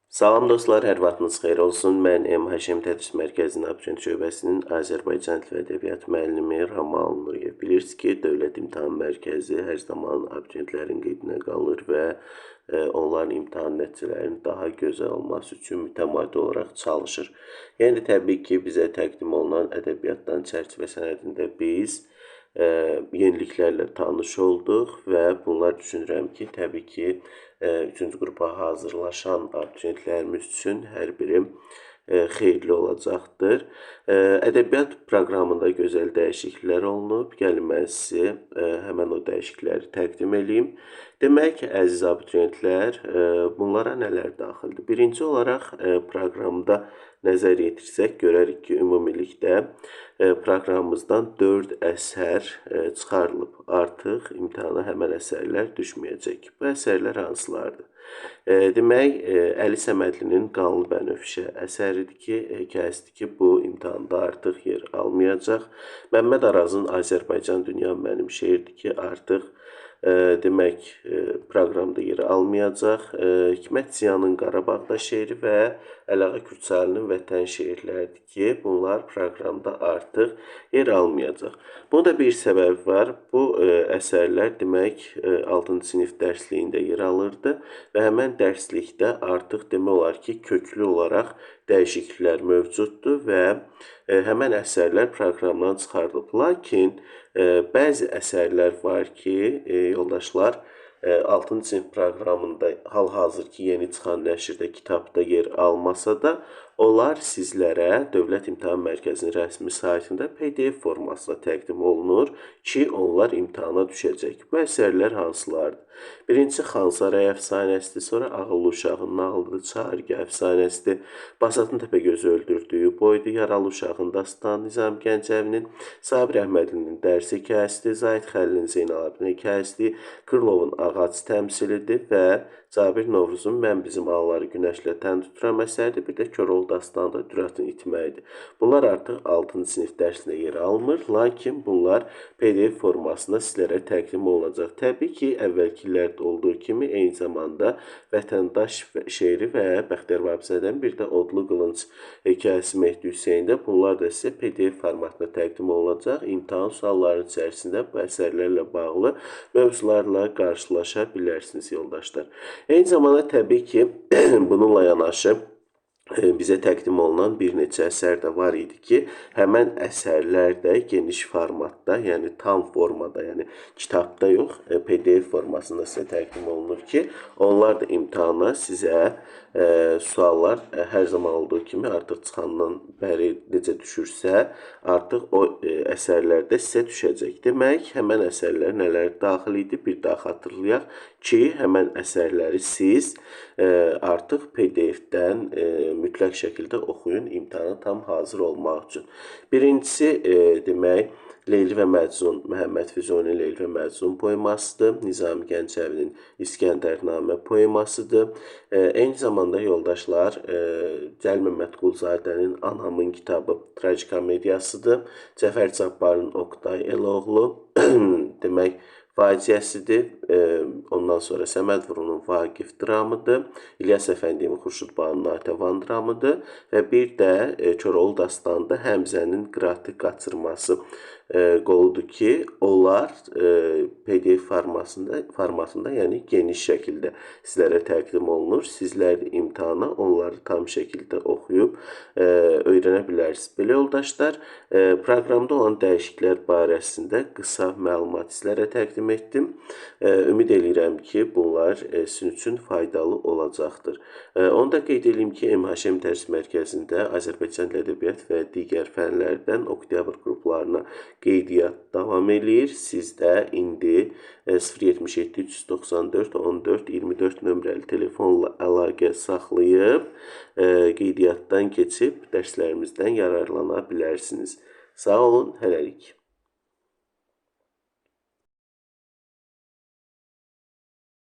Salam dostlar, hər vaxtınız xeyir olsun. Mən MHŞM Tədris Mərkəzinin Abituriyent şöbəsinin Azərbaycan dili və ədəbiyyat müəllimi Ramal Nuriyev. Bilirsiniz ki, Dövlət İmtahan Mərkəzi hər zaman abituriyentlərin qeydinə qalır və onların imtahan nəticələrinin daha gözəl olması üçün mütəmadi olaraq çalışır. Yəni təbii ki, bizə təqdim olunan ədəbiyyatdan çərçivə sənədində biz yeniliklərlə tanış olduq və bunlar düşünürəm ki, təbii ki, 3-cü qrupa hazırlaşan abituriyentlərimiz üçün hər biri xeyirli olacaqdır. Ədəbiyyat proqramında gözəl dəyişikliklər olunub. Gəlin mən sizə həmən o dəyişiklikləri təqdim edeyim. Demək, əziz abituriyentlər, bunlara nələr daxildir? Birinci olaraq proqramda nəzər yetirsək, görərik ki, ümumilikdə proqramımızdan 4 əsər çıxarılıb. Artıq imtahana həmən əsərlər düşməyəcək. Bu əsərlər hansılardır? Demək, Əli Səmədlinin Qanlı Bənövşə əsəridir ki, hekayəsidir ki, bu imtahanda artıq yer almayacaq. Məmməd Arazın Azərbaycan Dünya Mənim şeirdir ki, artıq demək, proqramda yer almayacaq. Hikmət Ziyanın Qarabağda şeiri və Əlağa Kürçaylı'nın Vətən şeirləridir ki, bunlar proqramda artıq yer almayacaq. Bunda bir səbəb var. Bu əsərlər demək 6-cı sinif dərsliyində yer alırdı və həmən dərslikdə artıq demək olar ki, köklü olaraq dəyişikliklər mövcuddur və həmən əsərlər proqramdan çıxarılıb. Lakin bəzi əsərlər var ki, yoldaşlar, 6-cı sinif proqramında hal-hazırki yeni çıxan nəşrdə, kitabda yer almasa da, onlar sizlərə Dövlət İmtahan Mərkəzinin rəsmi saytında PDF formasında təqdim olunur ki, onlar imtahana düşəcək. Bu əsərlər hansılardır? Birinci Xansaray əfsanəsidir, sonra Ağıllı Uşağın nağılıdır, Çahırgah əfsanəsidir, Basatın Təpəgözü öldürdüyü boydur, Yaralı Uşağın dastanı Nizami Gəncəvinin, Sabir Əhmədlinin dərs hekayəsidir, Zahid Xəlilin Zeynalabdin hekayəsidir, Krılovun ağac təmsilidir və Cabir Novruzun Mən bizim ağları günəşlə tən tuturam əsəridir. Bir də Koroğlu dastanında Düratın itməyidir. Bunlar artıq 6-cı sinif dərsində yer almır, lakin bunlar PDF formasında sizlərə təqdim olunacaq. Təbii ki, əvvəlki illərdə olduğu kimi eyni zamanda Vətəndaş şeiri və Bəxtiyar Vahabzadənin bir də Odlu Qılınc hekayəsi Mehdi Hüseyndə bunlar da sizə PDF formatında təqdim olunacaq. İmtahan suallarının içərisində bu əsərlərlə bağlı mövzularla qarşılaşa bilərsiniz, yoldaşlar. Eyni zamanda təbii ki, bununla yanaşı bizə təqdim olunan bir neçə əsər də var idi ki, həmən əsərlər də geniş formatda, yəni tam formada, yəni kitabda yox, PDF formasında sizə təqdim olunur ki, onlar da imtahana sizə suallar hər zaman olduğu kimi artıq çıxandan bəri necə düşürsə, artıq o əsərlərdə sizə düşəcək. Demək, həmən əsərlər nələr daxil idi? Bir daha xatırlayaq ki, həmən əsərləri siz artıq PDF-dən mütləq şəkildə oxuyun imtahana tam hazır olmaq üçün. Birincisi, demək, Leyli və Məcnun, Məhəmməd Füzulinin Leyli və Məcnun poemasıdır. Nizami Gəncəvinin İskəndərnamə poemasıdır. Eyni zamanda yoldaşlar, Cəlil Məmmədquluzadənin Anamın kitabı trajikomediyasıdır. Cəfər Cabbarın Oqtay Eloğlu, demək, faciəsidir. Ondan sonra Səməd Vurğunun Vaqif dramıdır. İlyas Əfəndiyev Xurşud Bağının Natəvan dramıdır. Və bir də Koroğlu dastanında Həmzənin Qıratı qaçırması qoludur ki, onlar PDF formatında, yəni geniş şəkildə sizlərə təqdim olunur. Sizlər də imtahana onları tam şəkildə oxuyub öyrənə bilərsiniz. Belə yoldaşlar, proqramda olan dəyişikliklər barəsində qısa məlumat sizlərə təqdim etdim. Ümid edirəm ki, bunlar sizin üçün faydalı olacaqdır. Onu da qeyd edeyim ki, MHŞM Dərs Mərkəzində Azərbaycan dili, ədəbiyyat və digər fənlərdən oktyabr qruplarına qeydiyyat davam edir. Siz də indi 077 394 14 24 nömrəli telefonla əlaqə saxlayıb qeydiyyatdan keçib dərslərimizdən yararlana bilərsiniz. Sağ olun, hələlik.